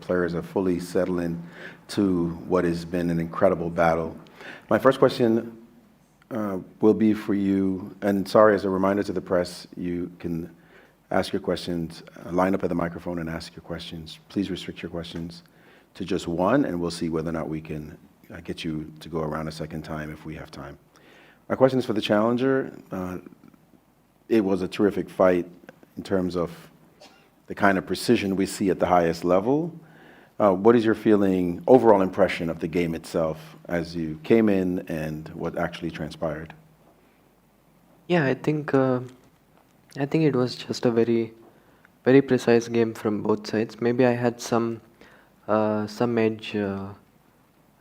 players are fully settling to what has been an incredible battle. My first question will be for you, and sorry, as a reminder to the press, you can ask your questions, line up at the microphone and ask your questions. Please restrict your questions to just one, and we'll see whether or not we can get you to go around a second time if we have time. My question is for the challenger. It was a terrific fight in terms of the kind of precision we see at the highest level. What is your feeling, overall impression of the game itself as you came in and what actually transpired? Yeah, I think it was just a very, very precise game from both sides. Maybe I had some edge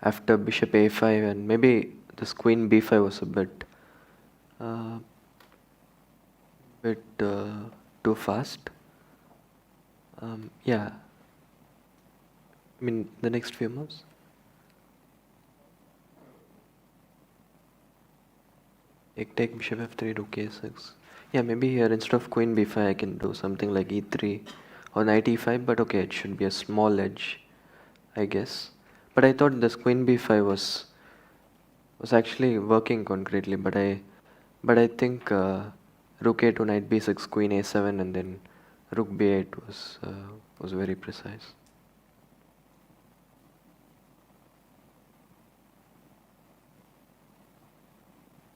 after bishop a5, and maybe this queen b5 was a bit too fast. Yeah. I mean, the next few moves. Take bishop f3, rook a6. Yeah, maybe here instead of queen b5, I can do something like e3 or knight e5. But okay, it should be a small edge, I guess. But I thought this queen b5 was actually working concretely. But I think rook a2, knight b6, queen a7, and then rook b8 was very precise.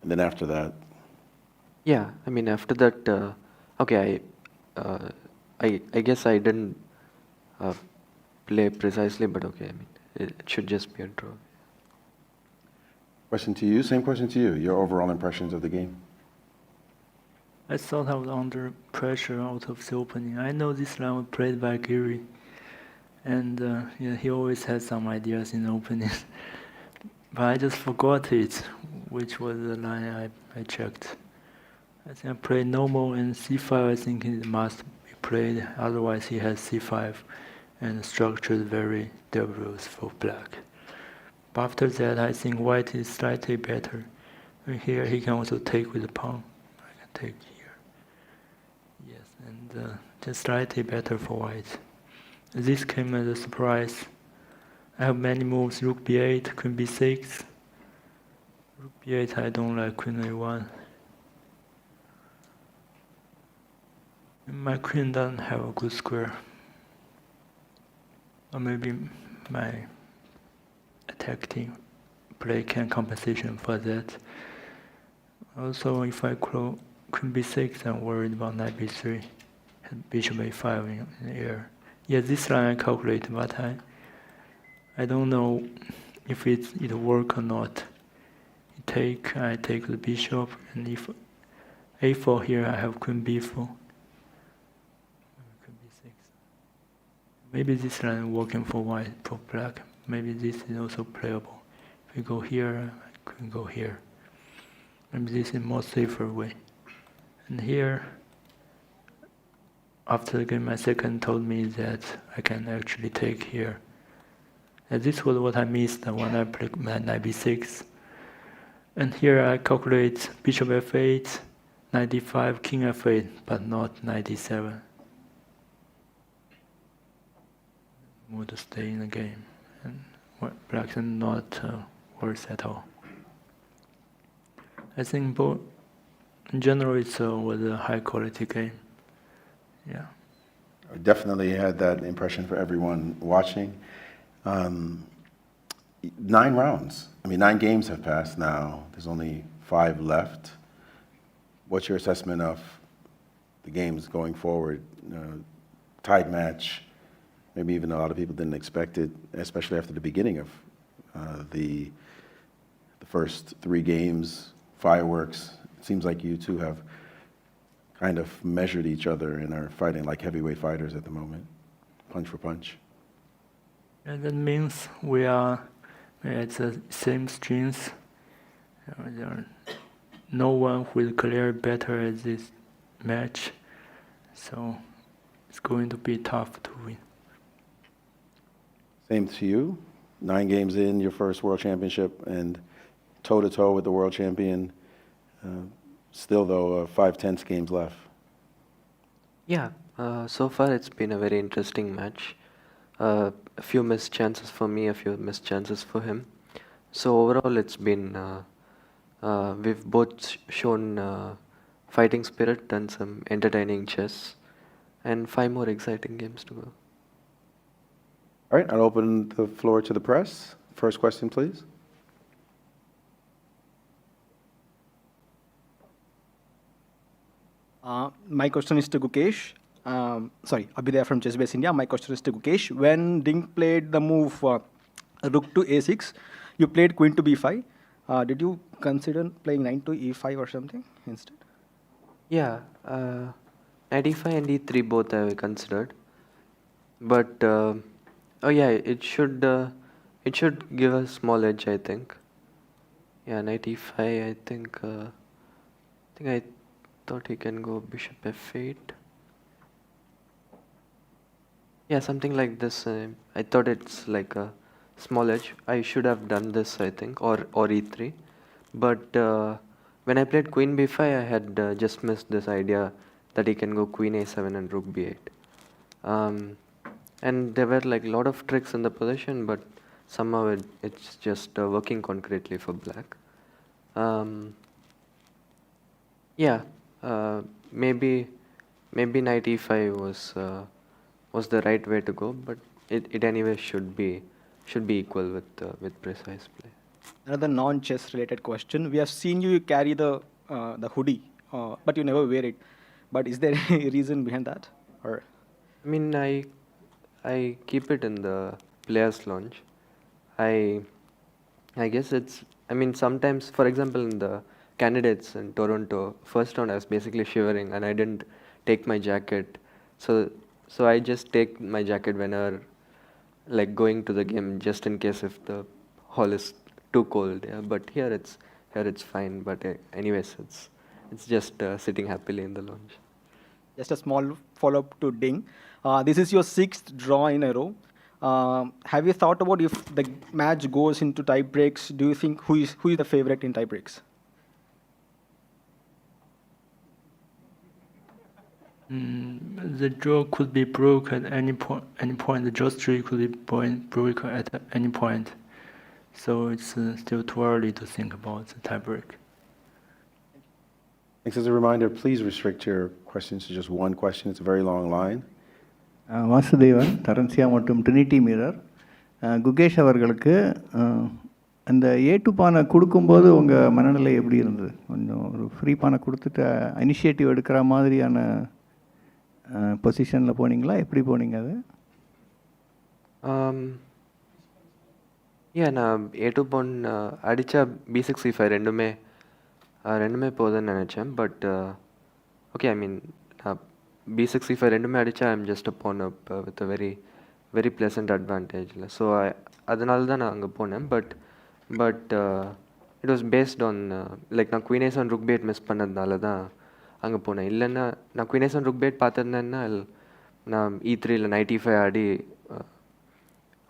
And then after that? Yeah, I mean after that, okay, I guess I didn't play precisely, but okay, I mean it should just be a draw. Question to you, same question to you, your overall impressions of the game? I thought I was under pressure out of the opening. I know this line was played by Giri, and yeah, he always has some ideas in the opening. But I just forgot it, which was the line I checked. I think I played normal and c5, I think it must be played, otherwise he has c5 and structured very dangerous for black. But after that, I think white is slightly better. And here he can also take with the pawn. I can take here. Yes, and just slightly better for white. This came as a surprise. I have many moves, rook b8, queen b6. Rook b8, I don't like queen a1. My queen doesn't have a good square. Or maybe my attacking play can compensation for that. Also, if I close queen b6, I'm worried about knight b3 and bishop a5 in the air. Yeah, this line I calculate, but I don't know if it work or not. I take the bishop, and if a4 here, I have queen b4. Queen b6. Maybe this line working for white, for black. Maybe this is also playable. If we go here, I can go here. Maybe this is more safer way. And here, after the game, my second told me that I can actually take here. And this was what I missed when I played my knight b6. And here I calculate bishop f8, knight d5, king f8, but not knight d7. Would stay in the game. And black is not worse at all. I think both, in general, it was a high quality game. Yeah. I definitely had that impression for everyone watching. 9 rounds. I mean, 9 games have passed now. There's only 5 left. What's your assessment of the games going forward? Tied match. Maybe even a lot of people didn't expect it, especially after the beginning of the first 3 games, fireworks. It seems like you two have kind of measured each other and are fighting like heavyweight fighters at the moment, punch for punch. And that means we are at the same strengths. There are no one who will clear better at this match, so it's going to be tough to win. Same to you. 9 games in, your first World Championship, and toe-to-toe with the world champion. Still, though, 5 tense games left. Yeah, so far it's been a very interesting match. a few missed chances for me, a few missed chances for him. So overall, it's been we've both shown fighting spirit and some entertaining chess, and 5 more exciting games to go. All right, I'll open the floor to the press. First question, please. My question is to Gukesh. Abhidaya from ChessBase India. My question is to Gukesh. When Ding played the move rook to a6, you played queen to b5. Did you consider playing knight to e5 or something instead? Yeah, knight e5 and e3 both I considered, but oh yeah, it should give a small edge, I think. Yeah, knight e5. I think I thought he can go bishop f8. Yeah, something like this. I thought it's like a small edge. I should have done this, I think, or e3. But when I played queen b5, I had just missed this idea that he can go queen a7 and rook b8. And there were like a lot of tricks in the position, but somehow it's just working concretely for black. Yeah, maybe knight e5 was the right way to go, but it anyway should be equal with precise play. Another non-chess related question. We have seen you carry the hoodie, but you never wear it. But is there any reason behind that? Or I mean, I keep it in the players' lounge. I guess it's. I mean, sometimes, for example, in the candidates in Toronto, first round I was basically shivering and I didn't take my jacket. So I just take my jacket whenever, like, going to the game, just in case if the hall is too cold. Yeah, but here it's fine. But anyways, it's just sitting happily in the lounge. just a small follow-up to Ding. This is your 6th draw in a row. Have you thought about if the match goes into tie breaks? Do you think who is the favorite in tie breaks? The draw could be broke at any point. The draw streak could be broke at any point. So it's still too early to think about the tiebreak. Thanks. As a reminder, please restrict your questions to just one question. It's a very long line. Vasudevan தரன்சியா மற்றும் Trinity mirror Gukesh அவர்களுக்கு அந்த A2 பானை கொடுக்கும்போது உங்கள் மனநிலை எப்படி இருந்தது? கொஞ்சம் ஒரு ஃப்ரீ பானை கொடுத்துட்டு இனிஷியேட்டிவ் எடுக்கிற மாதிரியான பொசிஷனில் போனீங்களா? எப்படி போனீங்க அது? நான் A2 pawn அடித்தா B6 C5 ரெண்டுமே போகுதுன்னு நினச்சேன். But okay, I mean B6 C5 ரெண்டுமே அடித்தா I'm just a pawn up with a very very pleasant advantage. So அதனால தான் நான் அங்கே போனேன். But it was based on like நான் குயின் ஏஸ் ஆன் ருக் பேட் மிஸ் பண்ணதுனால தான் அங்கே போனேன். இல்லைன்னா நான் குயின் ஏஸ் ஆன் ருக் பேட் பார்த்துருந்தேன்னா நான் E3 இல்லை நைட் E5 ஆடி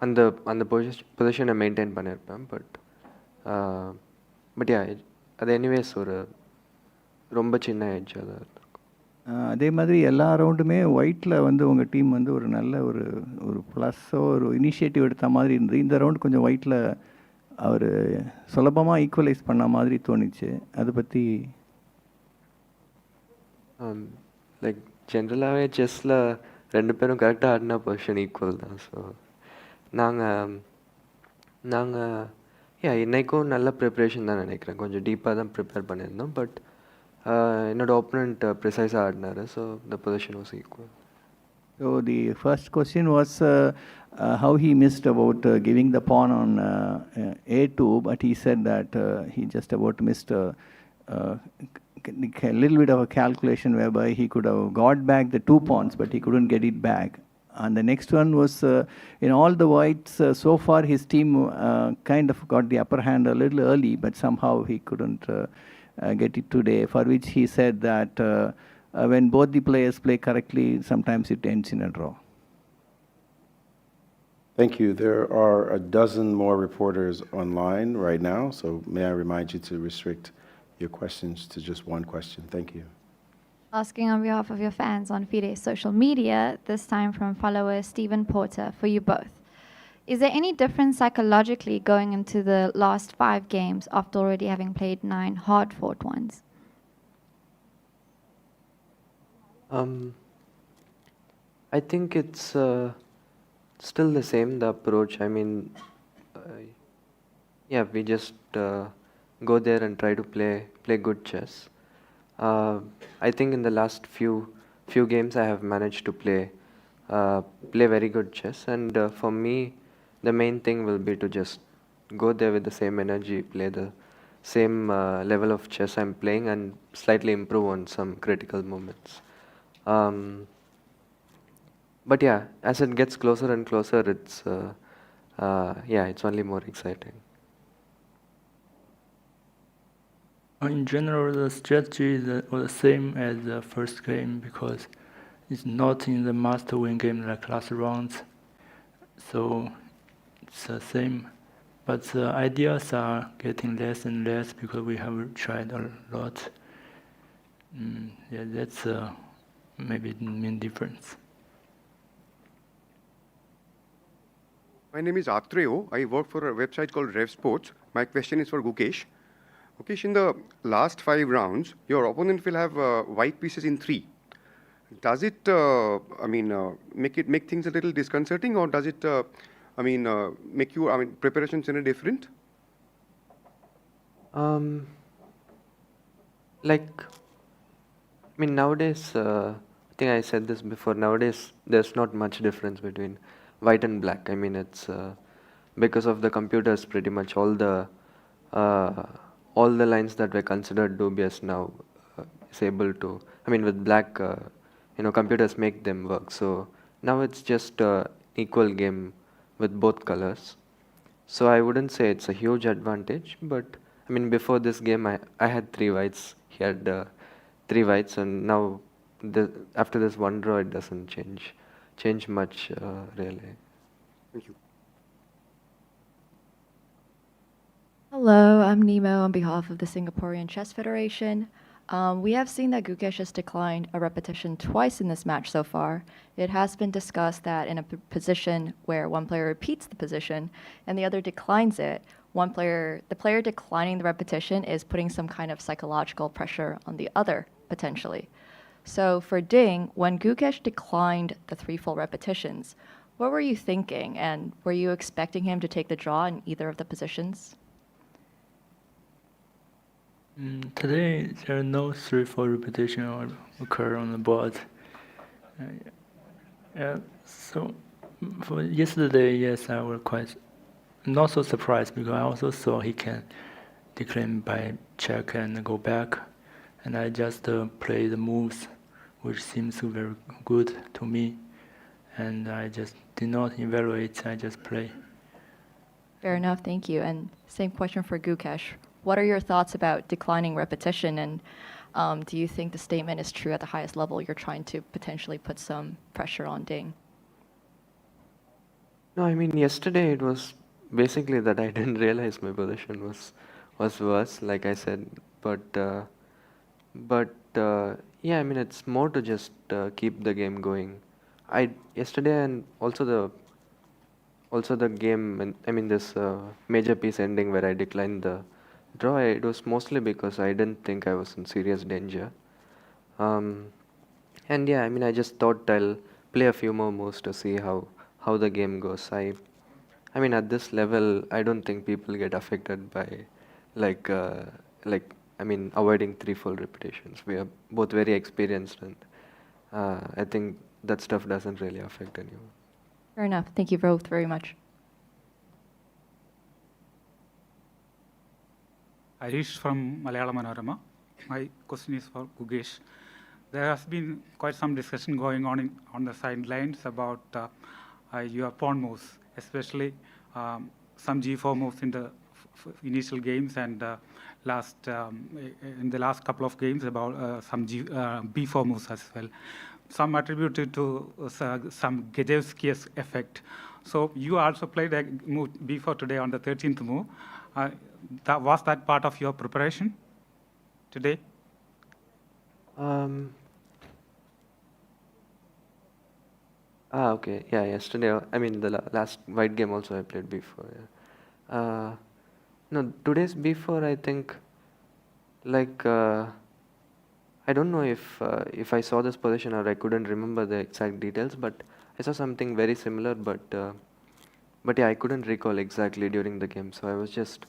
அந்த பொசிஷனை மெயின்டைன் பண்ணியிருப்பேன். பட் யா, அது எனிவேஸ் ஒரு ரொம்ப சின்ன எட்ஜ் அதான் இருக்கும். அதே மாதிரி எல்லா ரவுண்டுமே ஒயிட்டில் வந்து உங்கள் டீம் வந்து ஒரு நல்ல ஒரு ப்ளஸ்ஸோ ஒரு இனிஷியேட்டிவ் எடுத்த மாதிரி இருந்தது. இந்த ரவுண்டு கொஞ்சம் ஒயிட்டில் அவர் சுலபமாக ஈக்குவலைஸ் பண்ண மாதிரி தோணுச்சு. அதை பற்றி லைக் ஜென்ரலாகவே செஸ்ஸில் ரெண்டு பேரும் கரெக்டாக ஆடினா பொசிஷன் ஈக்குவல் தான். ஸோ நாங்கள் இன்றைக்கும் நல்ல ப்ரிப்ரேஷன் தான் நினைக்கிறேன். கொஞ்சம் டீப்பாக தான் ப்ரிப்பேர் பண்ணியிருந்தோம். பட் என்னோட opponent ப்ரிசைஸாக ஆடினார். So the position was equal. So the first question was how he missed about giving the pawn on A2, but he said that he just about missed a little bit of a calculation whereby he could have got back the 2 pawns, but he couldn't get it back. And the next one was in all the whites, so far his team kind of got the upper hand a little early, but somehow he couldn't get it today, for which he said that when both the players play correctly, sometimes it ends in a draw. Thank you. There are a dozen more reporters online right now, so may I remind you to restrict your questions to just one question. Thank you. Asking on behalf of your fans on FIDE social media, this time from follower Stephen Porter, for you both. Is there any difference psychologically going into the last 5 games after already having played 9 hard-fought ones? I think it's still the same, the approach. I mean, yeah, we just go there and try to play good chess. I think in the last few games I have managed to play very good chess, and for me, the main thing will be to just go there with the same energy, play the same level of chess I'm playing, and slightly improve on some critical moments. But yeah, as it gets closer and closer, it's it's only more exciting. In general, the strategy is the same as the first game because it's not in the must-win game like last round. So it's the same, but the ideas are getting less and less because we have tried a lot. Yeah, that's maybe the main difference. My name is Atreo. I work for a website called Rev Sports. My question is for Gukesh. Gukesh, in the last 5 rounds, your opponent will have white pieces in 3. Does it, make things a little disconcerting, or does it, make you, preparations any different? Nowadays, I think I said this before, nowadays there's not much difference between white and black. I mean, it's because of the computers, pretty much all the lines that were considered dubious now is able to, with black, computers make them work. So now it's just equal game with both colors. So I wouldn't say it's a huge advantage, but before this game I had 3 whites, he had 3 whites, and now after this one draw it doesn't change much really. Thank you. Hello, I'm Nemo on behalf of the Singaporean Chess Federation. We have seen that Gukesh has declined a repetition twice in this match so far. It has been discussed that in a position where one player repeats the position and the other declines it, the player declining the repetition is putting some kind of psychological pressure on the other, potentially. So for Ding, when Gukesh declined the 3 full repetitions, what were you thinking, and were you expecting him to take the draw in either of the positions? Today, there are no 3 full repetition occur on the board. So for yesterday, yes, I was quite not so surprised because I also saw he can decline by check and go back, and I just play the moves, which seems very good to me, and I just did not evaluate. I just play. Fair enough, thank you. And same question for Gukesh. What are your thoughts about declining repetition, and do you think the statement is true at the highest level? You're trying to potentially put some pressure on Ding. No, yesterday it was basically that I didn't realize my position was worse, like I said. But yeah, it's more to just keep the game going. Yesterday, and also the game, and this major piece ending where I declined the draw, it was mostly because I didn't think I was in serious danger. And yeah, I just thought I'll play a few more moves to see how the game goes. At this level, I don't think people get affected by avoiding 3 full repetitions. We are both very experienced, and I think that stuff doesn't really affect anyone. Fair enough. Thank you both very much. Harish from Malayalam Manorama. My question is for Gukesh. There has been quite some discussion going on the sidelines about your pawn moves, especially some G4 moves in the initial games, and in the last couple of games about some B4 moves as well. Some attributed to some Gajewski's effect. So you also played a move B4 today on the 13th move. Was that part of your preparation today? Ah, okay. Yeah, yesterday, I mean, the last white game also I played before. Yeah. No, today's before, I think, like, I don't know if I saw this position or I couldn't remember the exact details, but I saw something very similar, but yeah, I couldn't recall exactly during the game. So I was just,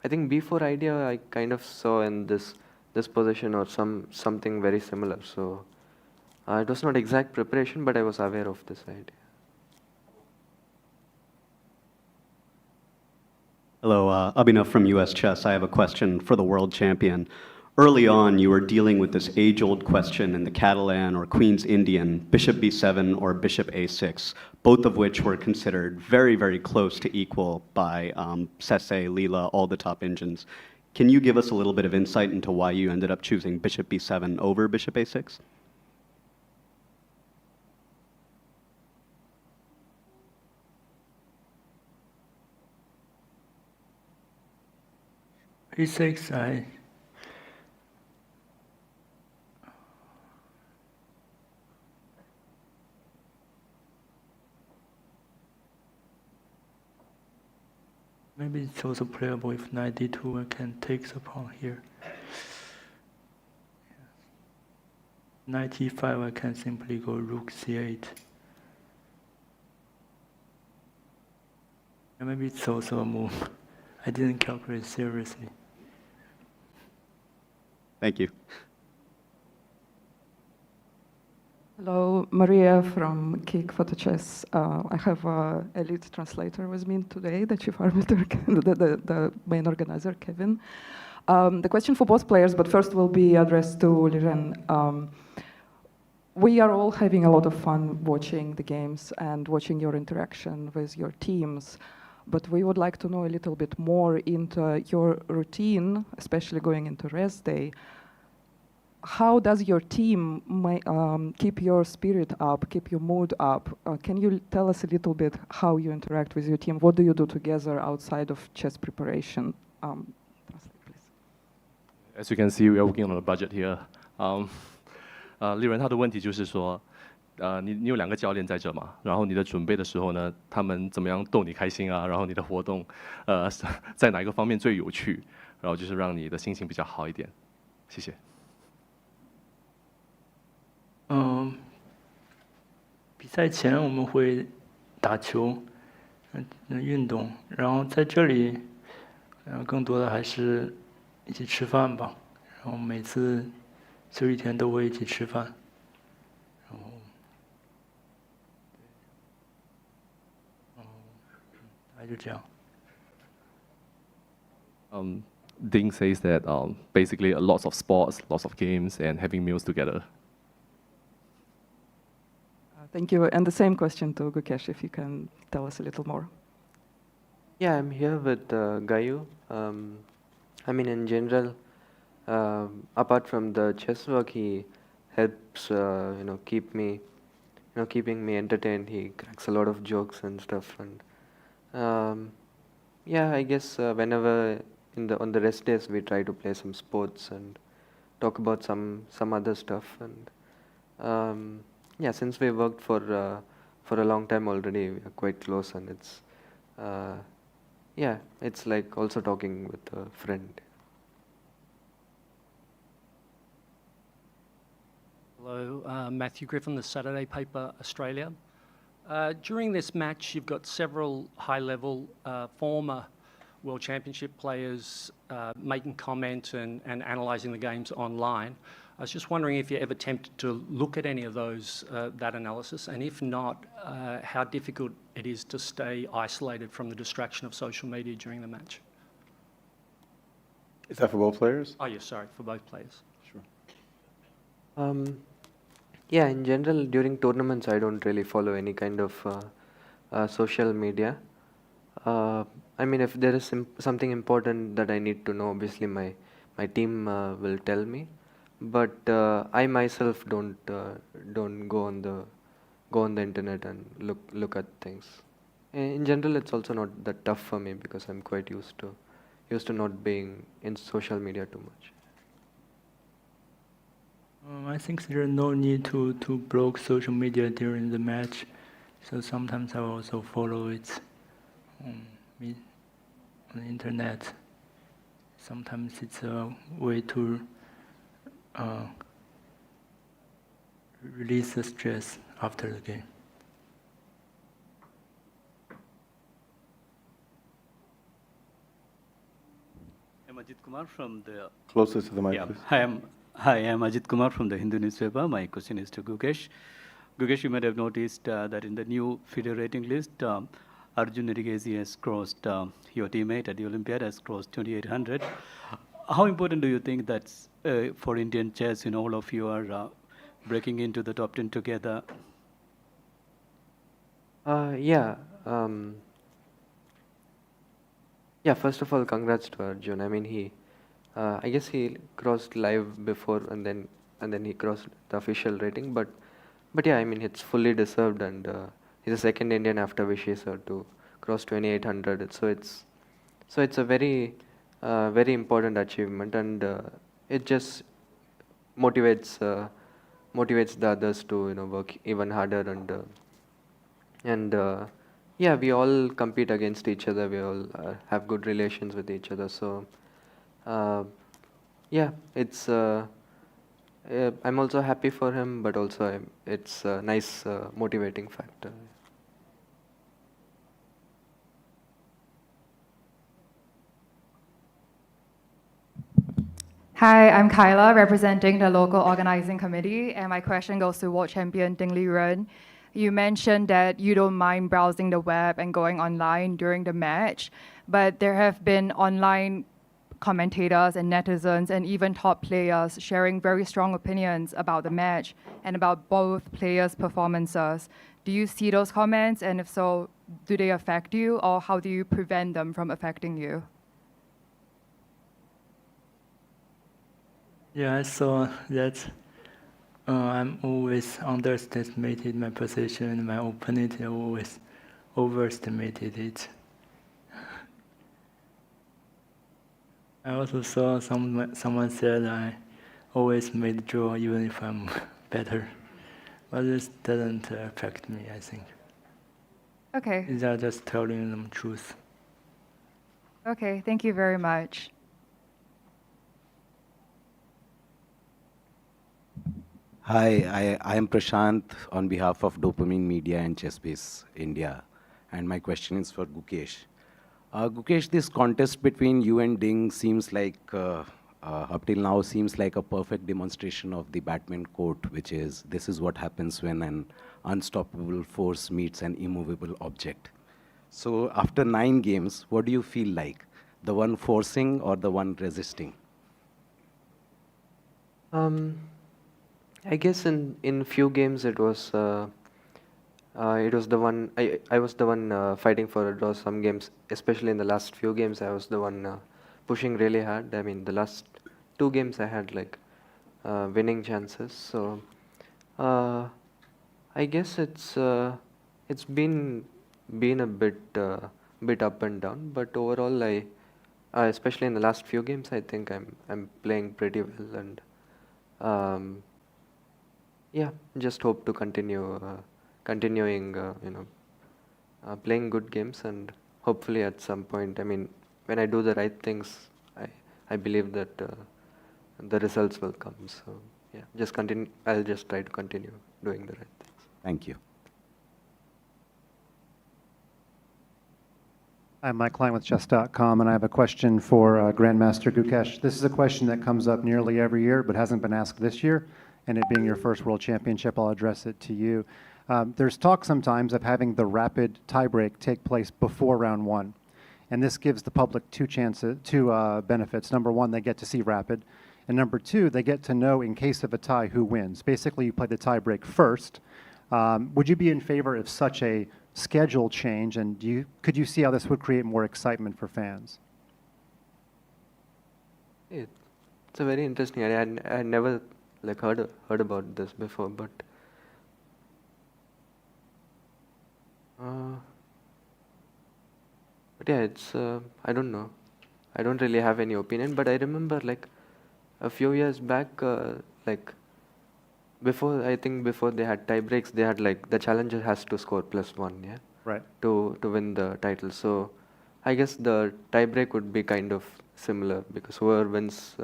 I think before idea, I kind of saw in this position or something very similar. So it was not exact preparation, but I was aware of this idea. Hello, Abhinav from US Chess. I have a question for the world champion. Early on, you were dealing with this age-old question in the Catalan or Queen's Indian, bishop b7 or bishop a6, both of which were considered very, very close to equal by Sese, Leela, all the top engines. Can you give us a little bit of insight into why you ended up choosing bishop b7 over bishop a6? E6, maybe it's also playable if knight d2, I can take the pawn here. Knight e5, I can simply go rook c8. And maybe it's also a move. I didn't calculate seriously. Thank you. Hello, Maria from Kick Photo Chess. I have a elite translator with me today, the chief arbiter, the main organizer, Kevin. The question for both players, but first will be addressed to Liren. We are all having a lot of fun watching the games and watching your interaction with your teams, but we would like to know a little bit more into your routine, especially going into rest day. How does your team keep your spirit up, keep your mood up? Can you tell us a little bit how you interact with your team? What do you do together outside of chess preparation? Translate, please. As you can see, we are working on a budget here. 丽人他的问题就是说，你有2个教练在这嘛，然后你的准备的时候呢，他们怎么样逗你开心啊？然后你的活动，在哪一个方面最有趣？然后就是让你的心情比较好一点。谢谢。比赛前我们会打球，运动，然后在这里，更多的还是一起吃饭吧。然后每次休一天都会一起吃饭，然后，大概就这样。Ding says that basically lots of sports, lots of games, and having meals together. Thank you. And the same question to Gukesh, if you can tell us a little more. Yeah, I'm here with Gayu. I mean, in general, apart from the chess work, he helps, keeping me entertained. He cracks a lot of jokes and stuff, and yeah, I guess whenever on the rest days we try to play some sports and talk about some other stuff, and yeah, since we worked for a long time already, we are quite close, and it's yeah, it's like also talking with a friend. Hello, Matthew Griffin, the Saturday paper, Australia. During this match, you've got several high-level former World Championship players making comment and analysing the games online. I was just wondering if you ever tempted to look at any of those, that analysis, and if not, how difficult it is to stay isolated from the distraction of social media during the match. Is that for both players? Oh, yes, sorry, for both players. Sure. Yeah, in general, during tournaments, I don't really follow any kind of social media. I mean, if there is something important that I need to know, obviously my team will tell me. But I myself don't go on the internet and look at things. In general, it's also not that tough for me because I'm quite used to not being in social media too much. I think there is no need to block social media during the match. So sometimes I also follow it on the internet. Sometimes it's a way to release the stress after the game. I'm Ajit Kumar from the... Closest to the mic, Yeah. please. Hi, I'm Ajit Kumar from the Hindu newspaper. My question is to Gukesh. Gukesh, you might have noticed that in the new FIDE rating list, Arjun Erigesi has crossed, your teammate at the Olympiad has crossed 2800. How important do you think that's for Indian chess? All of you are breaking into the top 10 together. Yeah. Yeah, first of all, congrats to Arjun. I mean, I guess he crossed live before and then he crossed the official rating. But yeah, I mean, it's fully deserved, and he's the second Indian after Vishy sir to cross 2800. So it's a very important achievement, and it just motivates the others to work even harder, and yeah, we all compete against each other. We all have good relations with each other. So yeah, it's I'm also happy for him, but also it's a nice motivating factor. Hi, I'm Kyla, representing the local organizing committee, and my question goes to world champion Ding Liren. You mentioned that you don't mind browsing the web and going online during the match, but there have been online commentators and netizens and even top players sharing very strong opinions about the match and about both players' performances. Do you see those comments, and if so, do they affect you, or how do you prevent them from affecting you? Yeah, I saw that I'm always underestimated my position, and my opponent always overestimated it. I also saw someone said I always made draw even if I'm better. But this doesn't affect me, I think. Okay. These are just telling them truth. Okay, thank you very much. Hi, I am Prashant on behalf of Dopamine Media and ChessBase India, and my question is for Gukesh. Gukesh, this contest between you and Ding seems like, up till now, seems like a perfect demonstration of the Batman quote, which is, this is what happens when an unstoppable force meets an immovable object. So after 9 games, what do you feel like? The one forcing or the one resisting? I guess in few games it was the one I was the one fighting for a draw. Some games, especially in the last few games, I was the one pushing really hard. I mean, the last 2 games I had like winning chances. So I guess it's been a bit up and down, but overall especially in the last few games, I think I'm playing pretty well, and yeah, just hope to continuing playing good games, and hopefully at some point, I mean, when I do the right things, I believe that the results will come. So yeah, just continue. I'll just try to continue doing the right things. Thank you. I'm Mike Klein with chess.com, and I have a question for Grandmaster Gukesh. This is a question that comes up nearly every year, but hasn't been asked this year. And it being your first World Championship, I'll address it to you. There's talk sometimes of having the rapid tiebreak take place before round 1. And this gives the public two benefits. Number 1, they get to see rapid. And number 2, they get to know, in case of a tie, who wins. Basically, you play the tiebreak first. Would you be in favor of such a schedule change? And could you see how this would create more excitement for fans? It's a very interesting idea. I never heard about this before, but yeah, it's I don't know. I don't really have any opinion, but I remember a few years back, before, I think before they had tie breaks, they had like the challenger has to score +1, yeah, Right. to win the title. So I guess the tie break would be kind of similar because whoever wins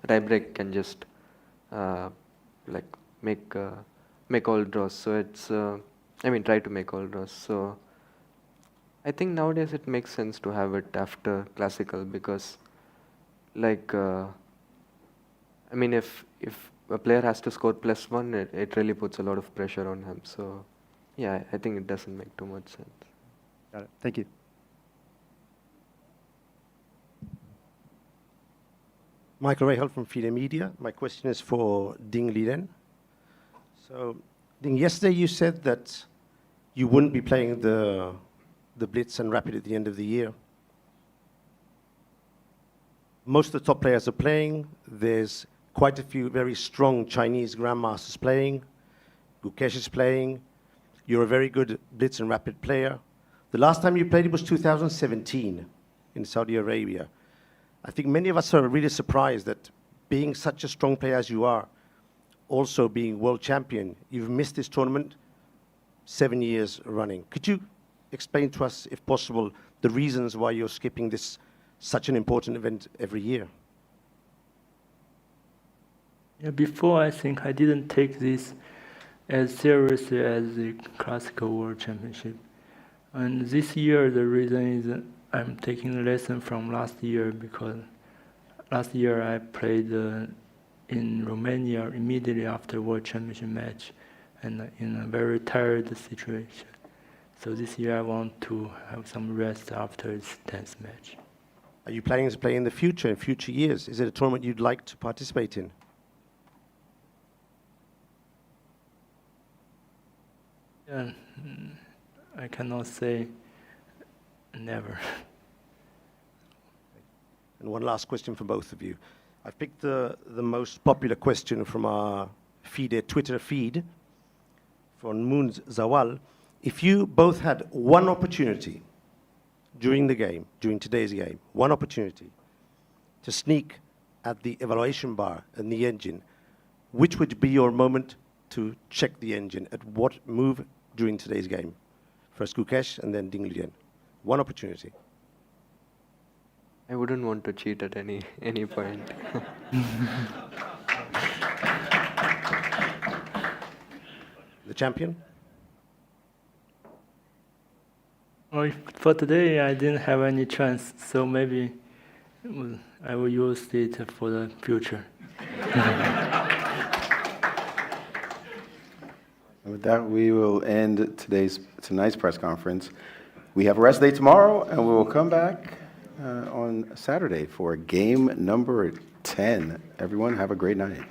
tie break can just like make all draws. So it's I mean try to make all draws. So I think nowadays it makes sense to have it after classical because like I mean if a player has to score +1, it really puts a lot of pressure on him. So yeah, I think it doesn't make too much sense. Got it. Thank you. Michael Rahal from FIDE Media. My question is for Ding Liren. So, Ding, yesterday you said that you wouldn't be playing the Blitz and Rapid at the end of the year. Most of the top players are playing. There's quite a few very strong Chinese grandmasters playing. Gukesh is playing. You're a very good Blitz and Rapid player. The last time you played it was 2017 in Saudi Arabia. I think many of us are really surprised that being such a strong player as you are, also being world champion, you've missed this tournament 7 years running. Could you explain to us, if possible, the reasons why you're skipping this such an important event every year? Yeah, before I think I didn't take this as seriously as the Classical World Championship. And this year the reason is that I'm taking a lesson from last year because last year I played in Romania immediately after World Championship match and in a very tired situation. So this year I want to have some rest after this tense match. Are you planning to play in the future, in future years? Is it a tournament you'd like to participate in? Yeah, I cannot say never. And one last question for both of you. I've picked the most popular question from our FIDE Twitter feed from Moon Zawal. If you both had one opportunity during the game, during today's game, one opportunity to sneak at the evaluation bar and the engine, which would be your moment to check the engine? At what move during today's game? First Gukesh and then Ding Liren. One opportunity. I wouldn't want to cheat at any point. The champion? Well, for today I didn't have any chance, so maybe I will use it for the future. And with that, we will end tonight's press conference. We have a rest day tomorrow, and we will come back on Saturday for game number 10. Everyone, have a great night.